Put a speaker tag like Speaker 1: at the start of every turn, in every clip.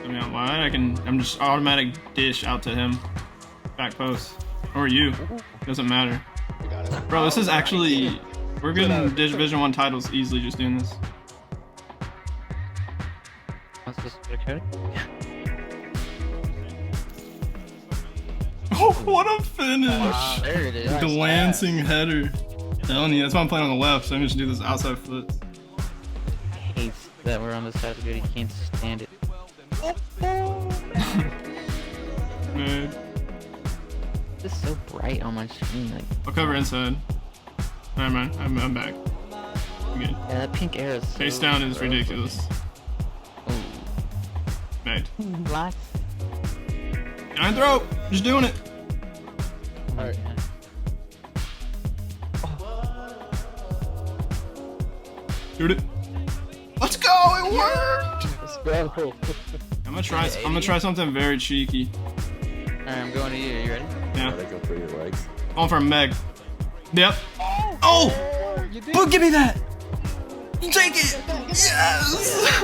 Speaker 1: Put me out wide. I'm just automatic dish out to him. Back post. Or you. Doesn't matter. Bro, this is actually... We're getting Division 1 titles easily just doing this. Oh, what a finish!
Speaker 2: Wow, there it is.
Speaker 1: Glancing header. Telling you, that's why I'm playing on the left, so I'm just gonna do this outside foot.
Speaker 2: Hates that we're on the side of the field. He can't stand it.
Speaker 1: Man.
Speaker 2: It's so bright on my screen. Like,
Speaker 1: I'll cover inside. Never mind, I'm back. I'm good.
Speaker 2: yeah, that pink arrow is so
Speaker 1: Face down is
Speaker 2: gross.
Speaker 1: ridiculous.
Speaker 2: Oh.
Speaker 1: Mate.
Speaker 2: Black.
Speaker 1: Behind throw! Just doing it!
Speaker 2: Oh my God.
Speaker 1: Shoot it. Let's go! It worked!
Speaker 3: Let's go.
Speaker 1: I'm gonna try something very cheeky.
Speaker 2: Alright, I'm going to you. Are you ready?
Speaker 1: Yeah.
Speaker 3: Gotta go for your legs.
Speaker 1: Going for a Meg. Yep. Oh!
Speaker 3: You did.
Speaker 1: But give me that! You take it! Yes!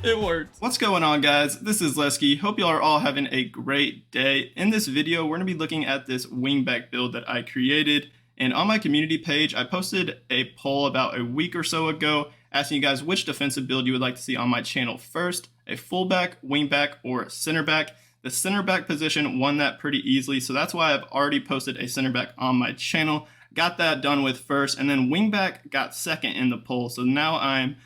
Speaker 1: It worked. What's going on, guys? This is Lesky. Hope y'all are all having a great day. In this video, we're gonna be looking at this wingback build that I created. And on my community page, I posted a poll about a week or so ago asking you guys which defensive build you would like to see on my channel first, a fullback, wingback, or center back. The center back position won that pretty easily, so that's why I've already posted a center back on my channel. Got that done with first, and then wingback got second in the poll. So now I'm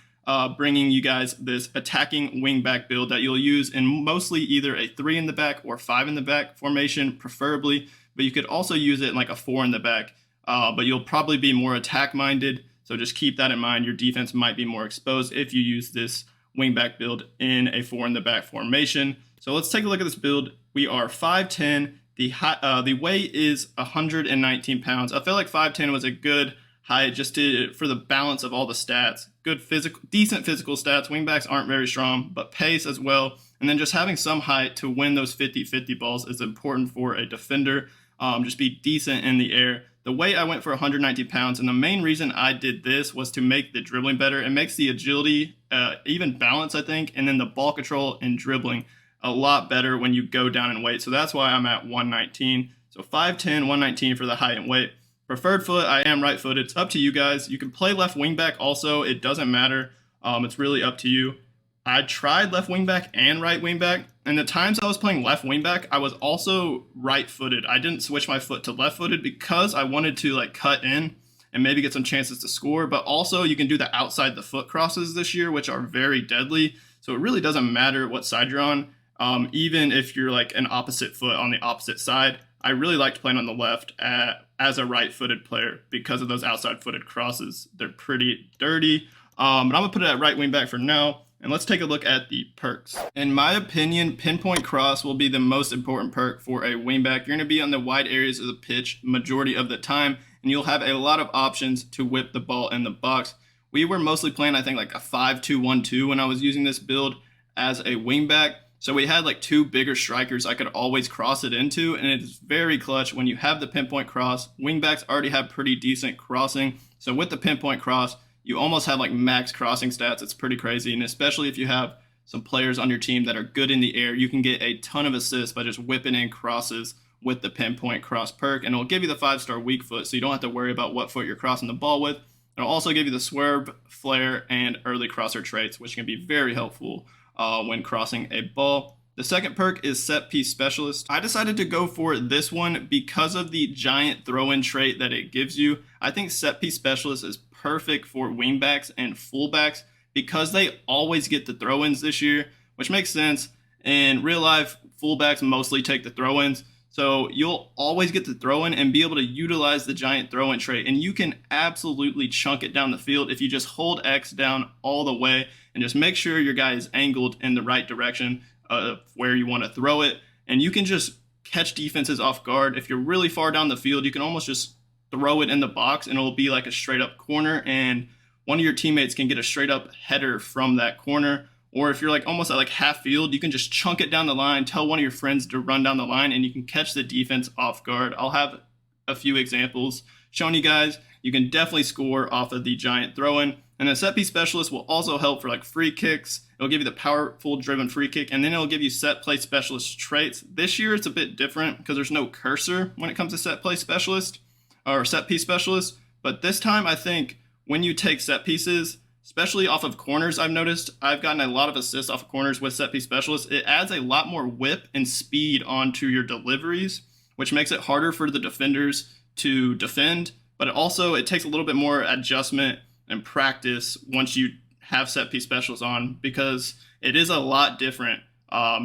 Speaker 1: bringing you guys this attacking wingback build that you'll use in mostly either a 3 in the back or 5 in the back formation, preferably, but you could also use it in like a 4 in the back. But you'll probably be more attack minded, so just keep that in mind. Your defense might be more exposed if you use this wingback build in a 4 in the back formation. So let's take a look at this build. We are 5'10". The weight is 119 pounds. I feel like 5'10" was a good height just for the balance of all the stats. Good decent physical stats. Wingbacks aren't very strong, but pace as well. And then just having some height to win those 50-50 balls is important for a defender. Just be decent in the air. The weight I went for 119 pounds, and the main reason I did this was to make the dribbling better. It makes the agility, even balance, I think, and then the ball control and dribbling a lot better when you go down in weight. So that's why I'm at 119. So 5'10", 119 for the height and weight. Preferred foot, I am right-footed. It's up to you guys. You can play left wingback also. It doesn't matter. It's really up to you. I tried left wingback and right wingback, and the times I was playing left wingback, I was also right-footed. I didn't switch my foot to left-footed because I wanted to like cut in and maybe get some chances to score, but also you can do the outside the foot crosses this year, which are very deadly. So it really doesn't matter what side you're on, even if you're like an opposite foot on the opposite side. I really liked playing on the left as a right-footed player because of those outside-footed crosses. They're pretty dirty, but I'm gonna put it at right wingback for now. And let's take a look at the perks. In my opinion, pinpoint cross will be the most important perk for a wingback. You're going to be on the wide areas of the pitch majority of the time, and you'll have a lot of options to whip the ball in the box. We were mostly playing, I think, like a 5-2-1-2 when I was using this build as a wingback. So we had like 2 bigger strikers I could always cross it into, and it's very clutch when you have the pinpoint cross. Wingbacks already have pretty decent crossing, so with the pinpoint cross, you almost have like max crossing stats. It's pretty crazy. And especially if you have some players on your team that are good in the air, you can get a ton of assists by just whipping in crosses with the pinpoint cross perk. And it'll give you the 5-star weak foot, so you don't have to worry about what foot you're crossing the ball with. It'll also give you the swerve, flare, and early crosser traits, which can be very helpful when crossing a ball. The second perk is set piece specialist. I decided to go for this one because of the giant throw-in trait that it gives you. I think set piece specialist is perfect for wingbacks and fullbacks because they always get the throw-ins this year, which makes sense. In real life, fullbacks mostly take the throw-ins, so you'll always get the throw-in and be able to utilize the giant throw-in trait, and you can absolutely chunk it down the field if you just hold X down all the way and just make sure your guy is angled in the right direction of where you want to throw it, and you can just catch defenses off guard. If you're really far down the field, you can almost just throw it in the box and it'll be like a straight up corner, and one of your teammates can get a straight up header from that corner. Or if you're like almost at like half field, you can just chunk it down the line, tell one of your friends to run down the line, and you can catch the defense off guard. I'll have a few examples showing you guys. You can definitely score off of the giant throw-in. And the set piece specialist will also help for like free kicks It'll give you the powerful driven free kick, and then it'll give you set play specialist traits. This year it's a bit different because there's no cursor when it comes to set play specialist or set piece specialist. But this time I think when you take set pieces, especially off of corners, I've noticed I've gotten a lot of assists off of corners with set piece specialist. It adds a lot more whip and speed onto your deliveries, which makes it harder for the defenders to defend. But it takes a little bit more adjustment and practice once you have set piece specialists on, because it is a lot different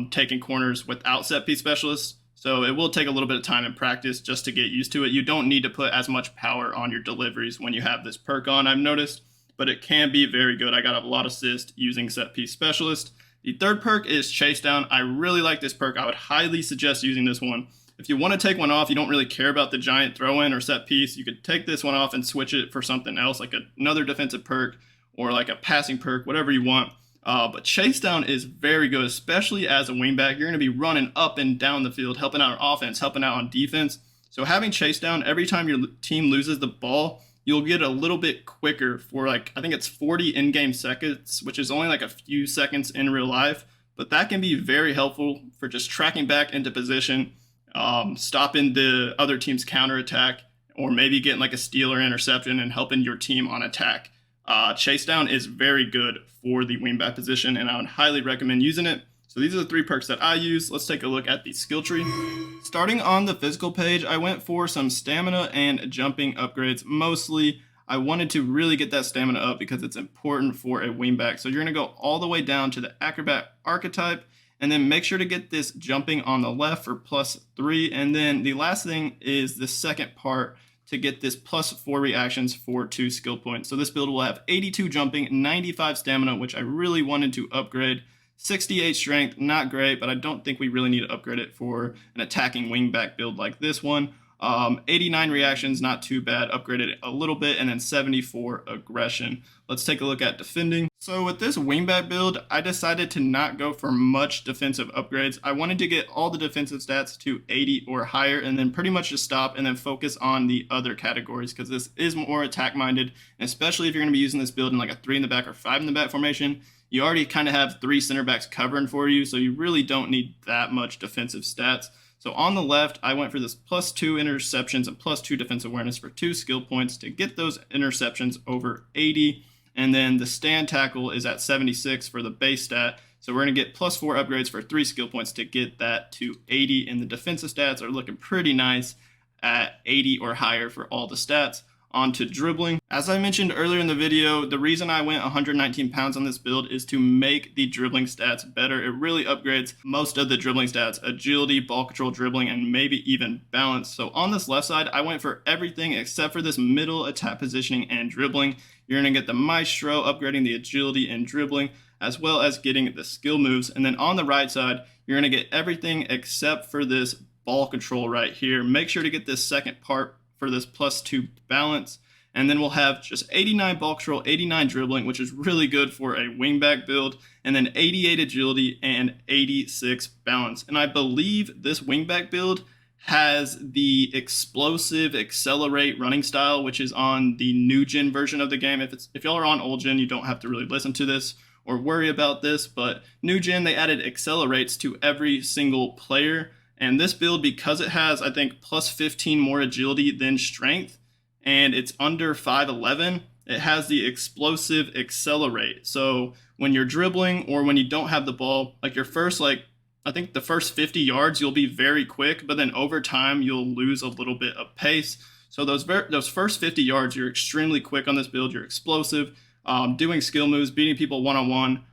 Speaker 1: taking corners without set piece specialists. So it will take a little bit of time and practice just to get used to it. You don't need to put as much power on your deliveries when you have this perk on, I've noticed, but it can be very good. I got a lot of assist using set piece specialist. The third perk is chase down. I really like this perk. I would highly suggest using this one. If you want to take one off, you don't really care about the giant throw-in or set piece, you could take this one off and switch it for something else, like another defensive perk or like a passing perk, whatever you want. But chase down is very good, especially as a wingback. You're going to be running up and down the field, helping out on offense, helping out on defense. So having chase down, every time your team loses the ball, you'll get a little bit quicker for I think it's 40 in-game seconds, which is only like a few seconds in real life. But that can be very helpful for just tracking back into position, stopping the other team's counterattack, or maybe getting like a steal or interception and helping your team on attack. Chase down is very good for the wingback position, and I would highly recommend using it. So these are the 3 perks that I use. Let's take a look at the skill tree. Starting on the physical page, I went for some stamina and jumping upgrades. Mostly, I wanted to really get that stamina up because it's important for a wingback. So you're going to go all the way down to the acrobat archetype, and then make sure to get this jumping on the left for +3. And then the last thing is the second part to get this +4 reactions for 2 skill points. So this build will have 82 jumping, 95 stamina, which I really wanted to upgrade. 68 strength, not great, but I don't think we really need to upgrade it for an attacking wingback build like this one. 89 reactions, not too bad, upgraded it a little bit, and then 74 aggression. Let's take a look at defending. So with this wingback build, I decided to not go for much defensive upgrades. I wanted to get all the defensive stats to 80 or higher, and then pretty much just stop and then focus on the other categories, because this is more attack minded, and especially if you're going to be using this build in like a 3 in the back or 5 in the back formation, you already kind of have 3 center backs covering for you, so you really don't need that much defensive stats. So on the left, I went for this +2 interceptions and +2 defensive awareness for 2 skill points to get those interceptions over 80. And then the stand tackle is at 76 for the base stat. So we're going to get +4 upgrades for 3 skill points to get that to 80. And the defensive stats are looking pretty nice at 80 or higher for all the stats. On to dribbling. As I mentioned earlier in the video, the reason I went 119 pounds on this build is to make the dribbling stats better. It really upgrades most of the dribbling stats: agility, ball control, dribbling, and maybe even balance. So on this left side, I went for everything except for this middle attack positioning and dribbling. You're going to get the maestro, upgrading the agility and dribbling, as well as getting the skill moves. And then on the right side, you're going to get everything except for this ball control right here. Make sure to get this second part for this +2 balance, and then we'll have just 89 ball control, 89 dribbling, which is really good for a wingback build, and then 88 agility and 86 balance. And I believe this wingback build has the explosive accelerate running style, which is on the new gen version of the game. If y'all are on old gen, you don't have to really listen to this or worry about this, but new gen, they added accelerates to every single player. And this build, because it has, I think, +15 more agility than strength, and it's under 5'11", it has the explosive accelerate. So when you're dribbling or when you don't have the ball, like your first, I think the first 50 yards, you'll be very quick, but then over time, you'll lose a little bit of pace. So those first 50 yards, you're extremely quick on this build. You're explosive, doing skill moves, beating people one-on-one,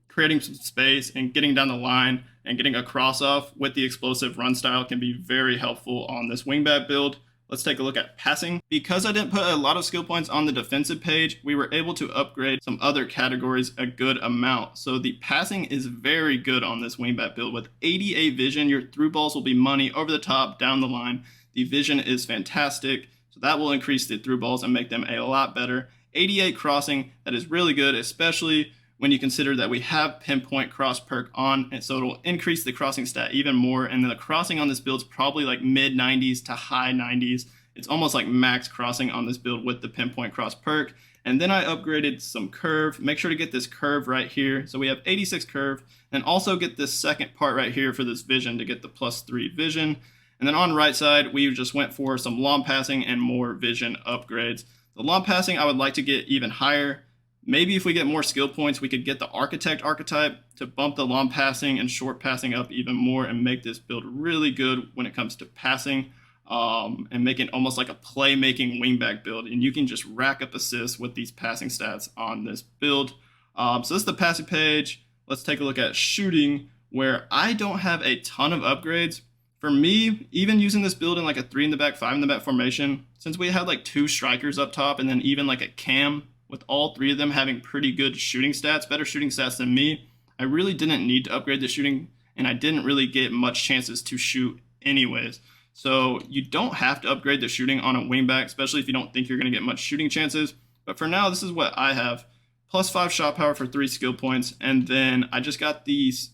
Speaker 1: creating some space and getting down the line and getting a cross off with the explosive run style can be very helpful on this wingback build. Let's take a look at passing. Because I didn't put a lot of skill points on the defensive page, we were able to upgrade some other categories a good amount. So the passing is very good on this wingback build. With 88 vision, your through balls will be money over the top, down the line. The vision is fantastic, so that will increase the through balls and make them a lot better. 88 crossing, that is really good, especially when you consider that we have pinpoint cross perk on, and so it'll increase the crossing stat even more. And then the crossing on this build is probably like mid 90s to high 90s. It's almost like max crossing on this build with the pinpoint cross perk. And then I upgraded some curve. Make sure to get this curve right here. So we have 86 curve, and also get this second part right here for this vision to get the +3 vision. And then on the right side, we just went for some long passing and more vision upgrades. The long passing I would like to get even higher. Maybe if we get more skill points, we could get the architect archetype to bump the long passing and short passing up even more and make this build really good when it comes to passing. And make it almost like a playmaking wingback build, and you can just rack up assists with these passing stats on this build. So this is the passing page. Let's take a look at shooting, where I don't have a ton of upgrades. For me, even using this build in like a 3 in the back, 5 in the back formation, since we had like 2 strikers up top and then even like a cam, with all 3 of them having pretty good shooting stats, better shooting stats than me, I really didn't need to upgrade the shooting, and I didn't really get much chances to shoot anyways. So you don't have to upgrade the shooting on a wingback, especially if you don't think you're going to get much shooting chances. But for now, this is what I have. +5 shot power for 3 skill points. And then I just got these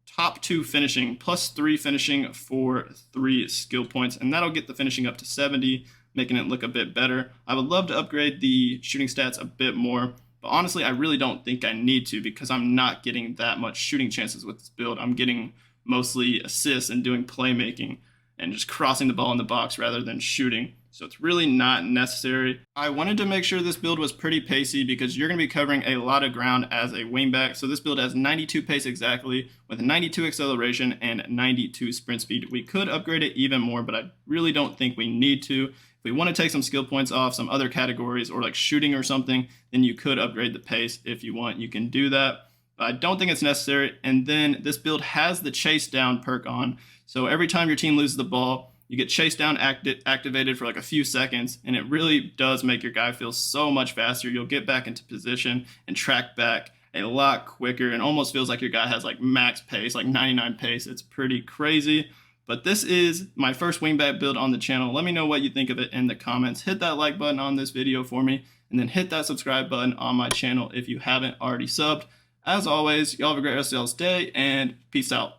Speaker 1: top 2 finishing, +3 finishing for 3 skill points. And that'll get the finishing up to 70, making it look a bit better. I would love to upgrade the shooting stats a bit more. But honestly, I really don't think I need to, because I'm not getting that much shooting chances with this build. I'm getting mostly assists and doing playmaking and just crossing the ball in the box rather than shooting. So it's really not necessary. I wanted to make sure this build was pretty pacey, because you're going to be covering a lot of ground as a wingback. So this build has 92 pace exactly, with 92 acceleration and 92 sprint speed. We could upgrade it even more, but I really don't think we need to. If we want to take some skill points off some other categories, or like shooting or something, then you could upgrade the pace if you want. You can do that. I don't think it's necessary. And then this build has the chase down perk on. So every time your team loses the ball, you get chase down activated for like a few seconds, and it really does make your guy feel so much faster. You'll get back into position and track back a lot quicker, and almost feels like your guy has like max pace, like 99 pace. It's pretty crazy. But this is my first wingback build on the channel. Let me know what you think of it in the comments. Hit that like button on this video for me, and then hit that subscribe button on my channel if you haven't already subbed. As always, y'all have a great rest of y'all's day, and peace out.